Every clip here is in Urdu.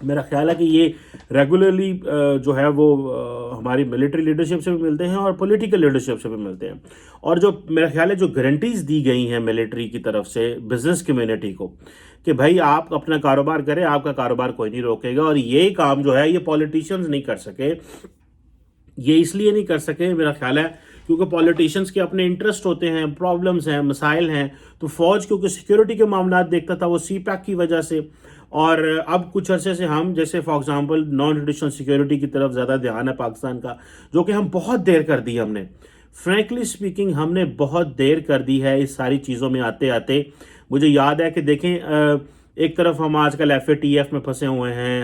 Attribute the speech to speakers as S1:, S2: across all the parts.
S1: میرا خیال ہے کہ یہ ریگولرلی جو ہے وہ ہماری ملٹری لیڈرشپ سے بھی ملتے ہیں اور پولیٹیکل لیڈرشپ سے بھی ملتے ہیں. اور جو میرا خیال ہے جو گارنٹیز دی گئی ہیں ملٹری کی طرف سے بزنس کمیونٹی کو کہ بھائی آپ اپنا کاروبار کریں, آپ کا کاروبار کوئی نہیں روکے گا, اور یہ کام جو ہے یہ پولیٹیشینز نہیں کر سکے. یہ اس لیے نہیں کر سکے میرا خیال ہے کیونکہ پولیٹیشینز کے اپنے انٹرسٹ ہوتے ہیں, پرابلمز ہیں, مسائل ہیں. تو فوج کیونکہ سیکیورٹی کے معاملات دیکھتا تھا وہ سی پیک کی وجہ سے, اور اب کچھ عرصے سے ہم جیسے for example non traditional security کی طرف زیادہ دھیان ہے پاکستان کا, جو کہ ہم بہت دیر کر دی. ہم نے فرینکلی اسپیکنگ ہم نے بہت دیر کر دی ہے اس ساری چیزوں میں آتے آتے. مجھے یاد ہے کہ دیکھیں ایک طرف ہم آج کل ایف اے ٹی ایف میں پھنسے ہوئے ہیں,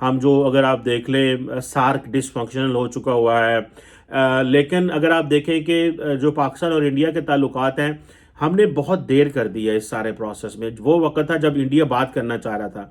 S1: ہم جو اگر آپ دیکھ لیں سارک ڈس فنکشنل ہو چکا ہوا ہے, لیکن اگر آپ دیکھیں کہ جو پاکستان اور انڈیا کے تعلقات ہیں ہم نے بہت دیر کر دی ہے اس سارے پروسیس میں. وہ وقت تھا جب انڈیا بات کرنا چاہ رہا تھا,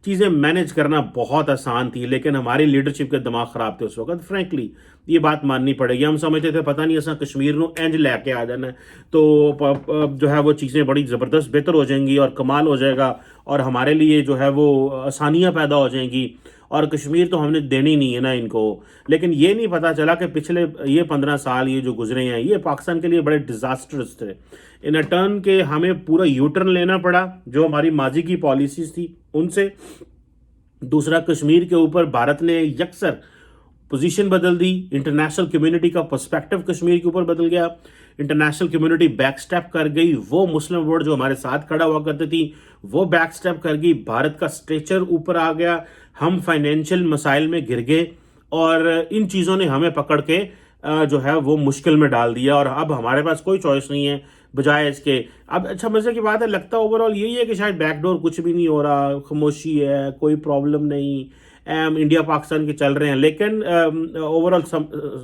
S1: چیزیں مینیج کرنا بہت آسان تھی, لیکن ہماری لیڈرشپ کے دماغ خراب تھے اس وقت. فرینکلی یہ بات ماننی پڑے گی. ہم سمجھتے تھے پتہ نہیں ایسا کشمیر نو انج لے کے آ جانا ہے تو جو ہے وہ چیزیں بڑی زبردست بہتر ہو جائیں گی اور کمال ہو جائے گا, اور ہمارے لیے جو ہے وہ آسانیاں پیدا ہو جائیں گی, اور کشمیر تو ہم نے دینی نہیں ہے نا ان کو. لیکن یہ نہیں پتہ چلا کہ پچھلے یہ 15 سال یہ جو گزرے ہیں یہ پاکستان کے لیے بڑے ڈیزاسٹرس تھے ان اے ٹرن کے. ہمیں پورا یو ٹرن لینا پڑا جو ہماری ماضی کی پالیسیز تھی ان سے. دوسرا, کشمیر کے اوپر بھارت نے یکسر پوزیشن بدل دی, انٹرنیشنل کمیونٹی کا پرسپیکٹو کشمیر کے اوپر بدل گیا, انٹرنیشنل کمیونٹی بیک سٹیپ کر گئی, وہ مسلم ورلڈ جو ہمارے ساتھ کھڑا ہوا کرتی تھی وہ بیک سٹیپ کر گئی, بھارت کا سٹیچر اوپر آ گیا, ہم فائنینشیل مسائل میں گر گئے, اور ان چیزوں نے ہمیں پکڑ کے جو ہے وہ مشکل میں ڈال دیا. اور اب ہمارے پاس کوئی چوائس نہیں ہے بجائے اس کے. اب اچھا مزے کی بات ہے, لگتا اوور آل یہی ہے کہ شاید بیک ڈور کچھ بھی نہیں ہو رہا, خاموشی ہے, کوئی پرابلم نہیں, انڈیا پاکستان کے چل رہے ہیں, لیکن اوور آل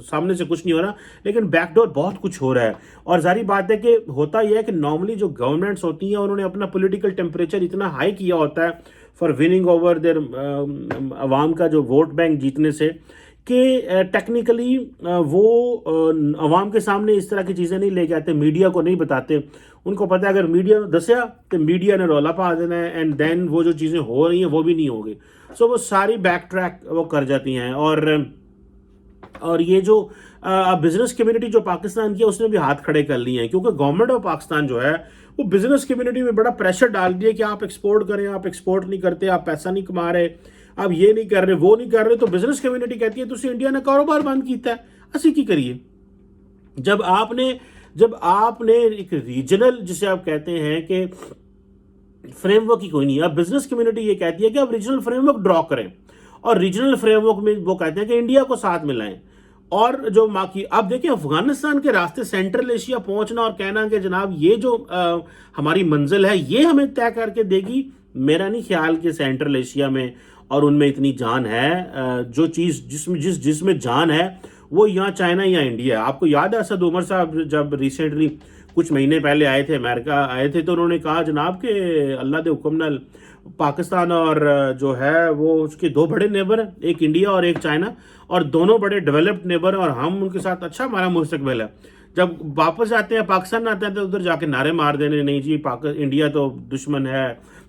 S1: سامنے سے کچھ نہیں ہو رہا, لیکن بیک ڈور بہت کچھ ہو رہا ہے. اور ظاہری بات ہے کہ ہوتا یہ ہے کہ نارملی جو گورنمنٹس ہوتی ہیں انہوں نے اپنا پولیٹیکل ٹیمپریچر اتنا ہائی کیا ہوتا ہے فار وننگ اوور دیر عوام کا جو ووٹ بینک جیتنے سے, کہ ٹیکنیکلی وہ عوام کے سامنے اس طرح کی چیزیں نہیں لے کے آتے, میڈیا کو نہیں بتاتے. ان کو پتہ ہے اگر میڈیا دسیا تو میڈیا نے رولا پا دینا ہے, اینڈ دین وہ جو چیزیں ہو رہی ہیں وہ بھی نہیں ہوگی. سو وہ ساری بیک ٹریک وہ کر جاتی ہیں. اور یہ جو بزنس کمیونٹی جو پاکستان کی ہے اس نے بھی ہاتھ کھڑے کر لیے ہیں, کیونکہ گورنمنٹ آف پاکستان جو ہے وہ بزنس کمیونٹی میں بڑا پریشر ڈال دیا کہ آپ ایکسپورٹ کریں, آپ ایکسپورٹ نہیں کرتے, آپ پیسہ نہیں کما رہے, آپ یہ نہیں کر رہے, وہ نہیں کر رہے. تو بزنس کمیونٹی کہتی ہے تسی انڈیا نے کاروبار بند کیتا ہے, اسی کی کریے. جب آپ نے ایک ریجنل جسے آپ کہتے ہیں کہ فریم ورک ہی کوئی نہیں ہے, اب بزنس کمیونٹی یہ کہتی ہے کہ آپ ریجنل فریم ورک ڈرا کریں, اور ریجنل فریم ورک میں وہ کہتے ہیں کہ انڈیا کو ساتھ ملائیں. اور جو اب دیکھیں افغانستان کے راستے سینٹرل ایشیا پہنچنا اور کہنا کہ جناب یہ جو ہماری منزل ہے یہ ہمیں طے کر کے دے گی, میرا نہیں خیال کہ سینٹرل ایشیا میں اور ان میں اتنی جان ہے. جو چیز جس میں جان ہے وہ یہاں چائنا یا انڈیا ہے. آپ کو یاد ہے اسد عمر صاحب جب ریسنٹلی کچھ مہینے پہلے آئے تھے, امریکہ آئے تھے, تو انہوں نے کہا جناب کہ اللہ دے حکم نال پاکستان اور جو ہے وہ اس کے 2 بڑے نیبر ہیں, ایک انڈیا اور ایک چائنا, اور دونوں بڑے ڈیولپڈ نیبر ہیں, اور ہم ان کے ساتھ اچھا ہمارا مستقبل ہے. جب واپس آتے ہیں پاکستان آتے ہیں تو ادھر جا کے نعرے مار دینے, نہیں جی انڈیا تو دشمن ہے,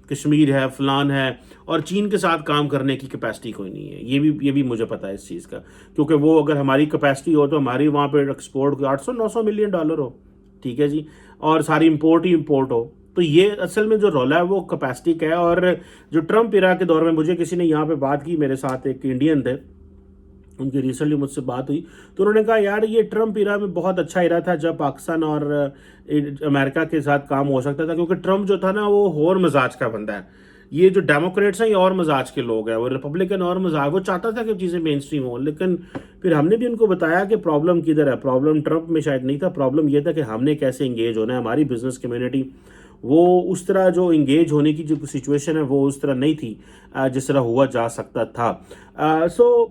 S1: کشمیر ہے, فلان ہے, اور چین کے ساتھ کام کرنے کی کیپیسٹی کوئی نہیں ہے. یہ بھی مجھے پتا ہے اس چیز کا, کیونکہ وہ اگر ہماری کیپیسٹی ہو تو ہماری وہاں پہ ایکسپورٹ $800-900 ملین ہو, ٹھیک ہے جی, اور ساری امپورٹ ہی امپورٹ ہو. تو یہ اصل میں جو رولا ہے وہ کیپیسٹی کا ہے. اور جو ٹرمپ ایرا کے دور میں مجھے کسی نے یہاں پہ بات کی, میرے ساتھ ایک انڈین تھے, ان کی ریسنٹلی مجھ سے بات ہوئی, تو انہوں نے کہا یار یہ ٹرمپ ایرا میں بہت اچھا ایرا تھا جب پاکستان اور امریکہ کے ساتھ کام ہو سکتا تھا, کیونکہ ٹرمپ جو تھا نا وہ اور مزاج کا بندہ ہے. یہ جو ڈیموکریٹس ہیں یہ اور مزاج کے لوگ ہیں, وہ ریپبلکن اور مزاج, وہ چاہتا تھا کہ چیزیں مین اسٹریم ہوں. لیکن پھر ہم نے بھی ان کو بتایا کہ پرابلم کدھر ہے. پرابلم ٹرمپ میں شاید نہیں تھا, پرابلم یہ تھا کہ ہم نے کیسے انگیج ہونا ہے. ہماری بزنس کمیونٹی وہ اس طرح جو انگیج ہونے کی جو سچویشن ہے وہ اس طرح نہیں تھی جس طرح ہوا جا سکتا تھا. سو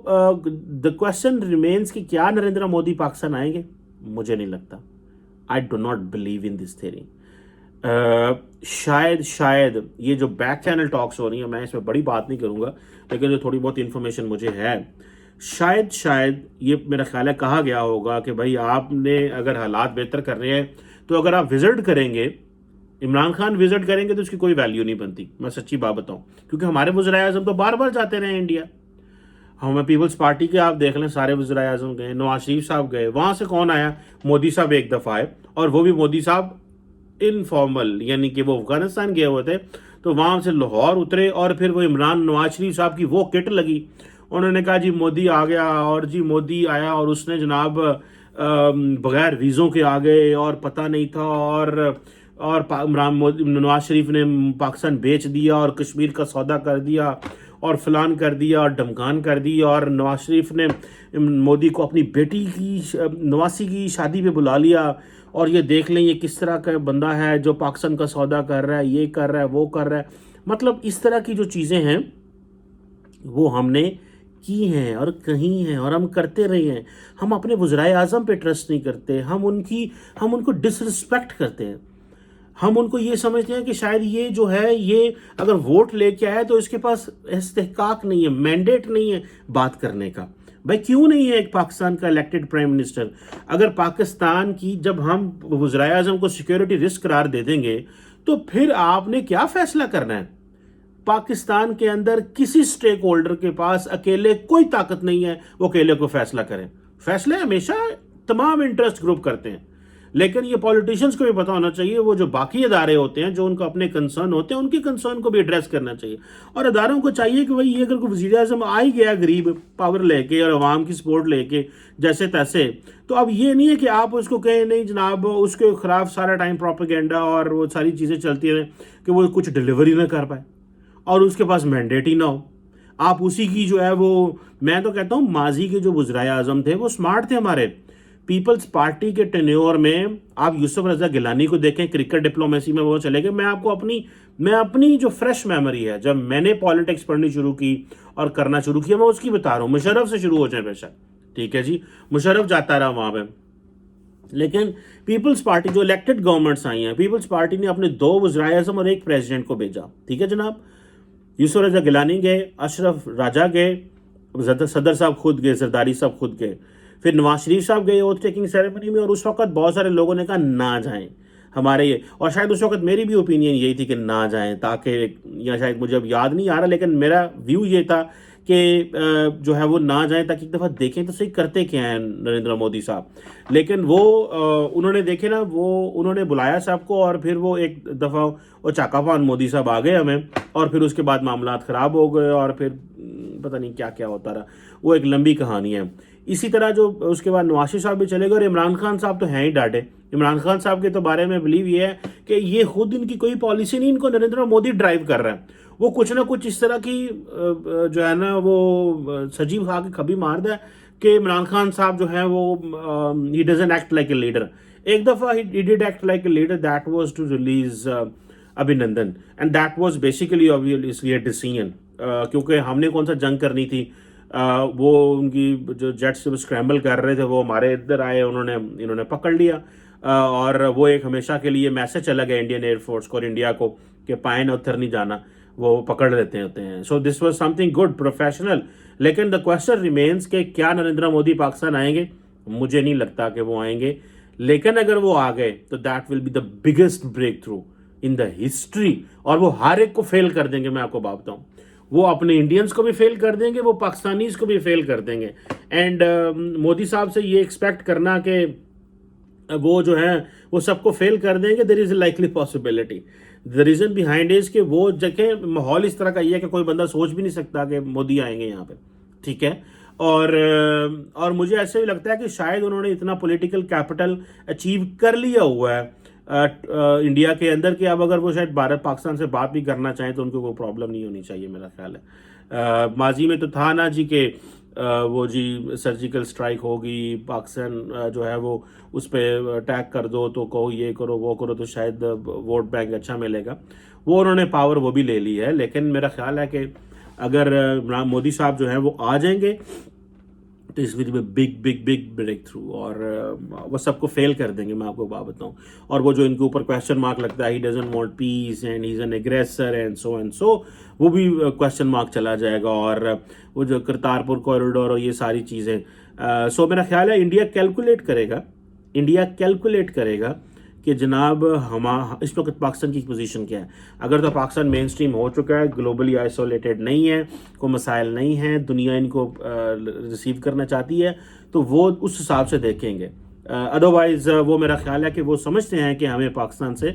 S1: دا کوشچن ریمینس کہ کیا نریندر مودی پاکستان آئیں گے؟ مجھے نہیں لگتا. I do not believe in this theory. شاید یہ جو بیک چینل ٹاکس ہو رہی ہیں, میں اس میں بڑی بات نہیں کروں گا, لیکن جو تھوڑی بہت انفارمیشن مجھے ہے, شاید یہ میرا خیال ہے کہا گیا ہوگا کہ بھائی آپ نے اگر حالات بہتر کر رہے ہیں تو اگر آپ وزٹ کریں گے عمران خان وزٹ کریں گے تو اس کی کوئی ویلیو نہیں بنتی، میں سچی بات بتاؤں، کیونکہ ہمارے وزرائے اعظم تو بار بار جاتے رہے ہیں انڈیا. ہمیں پیپلز پارٹی کے آپ دیکھ لیں سارے وزرائے اعظم گئے، نواز شریف صاحب گئے، وہاں سے کون آیا؟ مودی صاحب ایک دفعہ آئے، اور وہ بھی مودی صاحب انفارمل، یعنی کہ وہ افغانستان گئے ہوئے تھے تو وہاں سے لاہور اترے، اور پھر وہ نواز شریف صاحب کی وہ کٹ لگی، انہوں نے کہا جی مودی آ گیا، اور جی مودی آیا اور اس نے جناب بغیر ویزوں کے آ گئے اور پتہ نہیں تھا، اور نواز شریف نے پاکستان بیچ دیا اور کشمیر کا سودا کر دیا اور فلان کر دیا اور ڈھمکان کر دی، اور نواز شریف نے مودی کو اپنی بیٹی کی نواسی کی شادی پہ بلا لیا، اور یہ دیکھ لیں یہ کس طرح کا بندہ ہے جو پاکستان کا سودا کر رہا ہے، یہ کر رہا ہے، وہ کر رہا ہے. مطلب اس طرح کی جو چیزیں ہیں وہ ہم نے کی ہیں اور کہیں ہیں اور ہم کرتے رہے ہیں. ہم اپنے وزرائے اعظم پہ ٹرسٹ نہیں کرتے، ہم ان کو ڈس رسپیکٹ کرتے ہیں. ہم ان کو یہ سمجھتے ہیں کہ شاید یہ جو ہے یہ اگر ووٹ لے کے آئے تو اس کے پاس استحقاق نہیں ہے، مینڈیٹ نہیں ہے بات کرنے کا. بھائی کیوں نہیں ہے ایک پاکستان کا الیکٹڈ پرائم منسٹر؟ اگر پاکستان کی جب ہم وزرائے اعظم کو سیکیورٹی رسک قرار دے دیں گے تو پھر آپ نے کیا فیصلہ کرنا ہے؟ پاکستان کے اندر کسی سٹیک ہولڈر کے پاس اکیلے کوئی طاقت نہیں ہے وہ اکیلے کو فیصلہ کریں. فیصلے ہمیشہ تمام انٹرسٹ گروپ کرتے ہیں، لیکن یہ پولیٹیشنز کو بھی پتا ہونا چاہیے، وہ جو باقی ادارے ہوتے ہیں جو ان کو اپنے کنسرن ہوتے ہیں ان کی کنسرن کو بھی ایڈریس کرنا چاہیے. اور اداروں کو چاہیے کہ بھائی یہ اگر کوئی وزیر اعظم آ ہی گیا غریب پاور لے کے اور عوام کی سپورٹ لے کے جیسے تیسے، تو اب یہ نہیں ہے کہ آپ اس کو کہیں نہیں جناب اس کے خلاف سارا ٹائم پروپیگنڈا اور وہ ساری چیزیں چلتی رہیں کہ وہ کچھ ڈیلیوری نہ کر پائے اور اس کے پاس مینڈیٹ ہی نہ ہو. آپ اسی کی جو ہے وہ، میں تو کہتا ہوں ماضی کے جو وزرائے اعظم تھے وہ سمارٹ تھے ہمارے. پیپلز پارٹی کے ٹینیور میں آپ یوسف رضا گیلانی کو دیکھیں، کرکٹ ڈپلومیسی میں وہ چلے گئے. میں آپ کو اپنی جو فریش میموری ہے جب میں نے پالیٹکس پڑھنی شروع کی اور کرنا شروع کیا میں اس کی بتا رہا ہوں. مشرف سے شروع ہو جائے بے شک، ٹھیک ہے جی، مشرف جاتا رہا وہاں پہ، لیکن پیپلز پارٹی جو الیکٹڈ گورنمنٹس آئی ہیں، پیپلز پارٹی نے اپنے 2 وزرائے اعظم اور 1 پریزیڈنٹ کو بھیجا. ٹھیک ہے جناب، یوسف رضا گیلانی گئے، اشرف راجہ گئے، صدر صاحب خود گئے، زرداری صاحب خود گئے، پھر نواز شریف صاحب گئے اوتھ ٹیکنگ سیریمنی میں. اور اس وقت بہت سارے لوگوں نے کہا نہ جائیں ہمارے یہ، اور شاید اس وقت میری بھی اوپینین یہی تھی کہ نہ جائیں، تاکہ یا شاید مجھے اب یاد نہیں آ رہا لیکن میرا ویو یہ تھا کہ جو ہے وہ نہ جائیں تاکہ ایک دفعہ دیکھیں تو صحیح کرتے کیا ہیں نریندر مودی صاحب. لیکن وہ انہوں نے دیکھے نا، وہ انہوں نے بلایا صاحب کو اور پھر وہ ایک دفعہ وہ چاکا پان مودی صاحب آ گئے ہمیں، اور پھر اس کے بعد معاملات خراب ہو گئے اور پھر پتہ نہیں کیا کیا ہوتا رہا، وہ ایک لمبی کہانی ہے. اسی طرح جو اس کے بعد نواز شریف صاحب بھی چلے گئے، اور عمران خان صاحب تو ہیں ہی ڈاٹے. عمران خان صاحب کے تو بارے میں بلیو یہ ہے کہ یہ خود ان کی کوئی پالیسی نہیں، ان کو نریندر مودی ڈرائیو کر رہا ہے. وہ کچھ نہ کچھ اس طرح کی جو ہے نا وہ سجیو کھا کے کبھی مار دے کہ عمران خان صاحب جو ہیں وہ he doesn't act like a leader. ایک دفعہ he did act like a leader, that was to release Abhinandan, and that was basically obviously a decision, کیونکہ ہم نے کون سا جنگ کرنی تھی. وہ ان کی جو جیٹس جب اسکریمبل کر رہے تھے وہ ہمارے ادھر آئے، انہوں نے پکڑ لیا، اور وہ ایک ہمیشہ کے لیے میسج چلا گیا انڈین ایئر فورس کو اور انڈیا کو کہ پائن اتر نہیں جانا، وہ پکڑ لیتے ہوتے ہیں. So this was something good professional. لیکن دا کوشچن ریمینس کہ کیا نریندر مودی پاکستان آئیں گے؟ مجھے نہیں لگتا کہ وہ آئیں گے، لیکن اگر وہ آ گئے تو that will be the biggest breakthrough in the history, اور وہ ہر ایک کو فیل کر دیں گے. میں آپ کو بات بتاؤں، وہ اپنے انڈینز کو بھی فیل کر دیں گے، وہ پاکستانیز کو بھی فیل کر دیں گے. اینڈ مودی صاحب سے یہ ایکسپیکٹ کرنا کہ وہ جو ہیں وہ سب کو فیل کر دیں گے، there is a likely possibility. The reason behind is کہ وہ جگہ ماحول اس طرح کا یہ ہے کہ کوئی بندہ سوچ بھی نہیں سکتا کہ مودی آئیں گے یہاں پہ. ٹھیک ہے، اور مجھے ایسے بھی لگتا ہے کہ شاید انہوں نے اتنا پولیٹیکل کیپٹل اچیو کر لیا ہوا ہے انڈیا کے اندر کہ اب اگر وہ شاید بھارت پاکستان سے بات بھی کرنا چاہیں تو ان کو کوئی پرابلم نہیں ہونی چاہیے، میرا خیال ہے. ماضی میں تو تھا نا جی کہ وہ جی سرجیکل سٹرائک ہوگی، پاکستان جو ہے وہ اس پہ اٹیک کر دو تو کہو یہ کرو وہ کرو تو شاید ووٹ بینک اچھا ملے گا. وہ انہوں نے پاور وہ بھی لے لی ہے، لیکن میرا خیال ہے کہ اگر مودی صاحب جو ہیں وہ آ جائیں گے تو اس will be big breakthrough, اور وہ سب کو فیل کر دیں گے. میں آپ کو بات بتاؤں، اور وہ جو ان کے اوپر کویسچن مارک لگتا ہے، he doesn't want peace and he is an aggressor and so وہ بھی کویسچن مارک چلا جائے گا. اور وہ جو کرتارپور کوریڈور اور یہ ساری چیزیں، سو میرا خیال ہے انڈیا کیلکولیٹ کرے گا کہ جناب اس وقت پاکستان کی پوزیشن کیا ہے. اگر تو پاکستان مین اسٹریم ہو چکا ہے, گلوبلی آئسولیٹڈ نہیں ہے, کوئی مسائل نہیں ہیں, دنیا ان کو ریسیو کرنا چاہتی ہے, تو وہ اس حساب سے دیکھیں گے. ادروائز وہ میرا خیال ہے کہ وہ سمجھتے ہیں کہ ہمیں پاکستان سے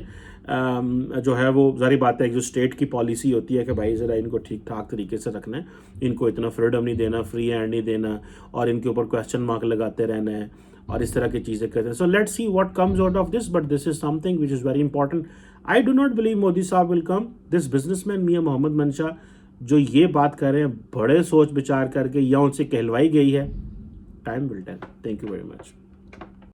S1: جو ہے وہ ظاہری بات ہے, جو اسٹیٹ کی پالیسی ہوتی ہے کہ بھائی ذرا ان کو ٹھیک ٹھاک طریقے سے رکھنا ہے, ان کو اتنا فریڈم نہیں دینا, فری ہینڈ نہیں دینا, اور ان کے اوپر کویسچن مارک لگاتے رہنا ہے اور اس طرح کی چیزیں کرتے ہیں. So let see what comes out of this, but this is some thing which is very important. I do not believe Modi صاحب ول کم. دس بزنس مین میاں محمد منشا جو یہ بات کر رہے ہیں بڑے سوچ بچار کر کے, یا ان سے کہلوائی گئی ہے, time will tell. Thank you very much.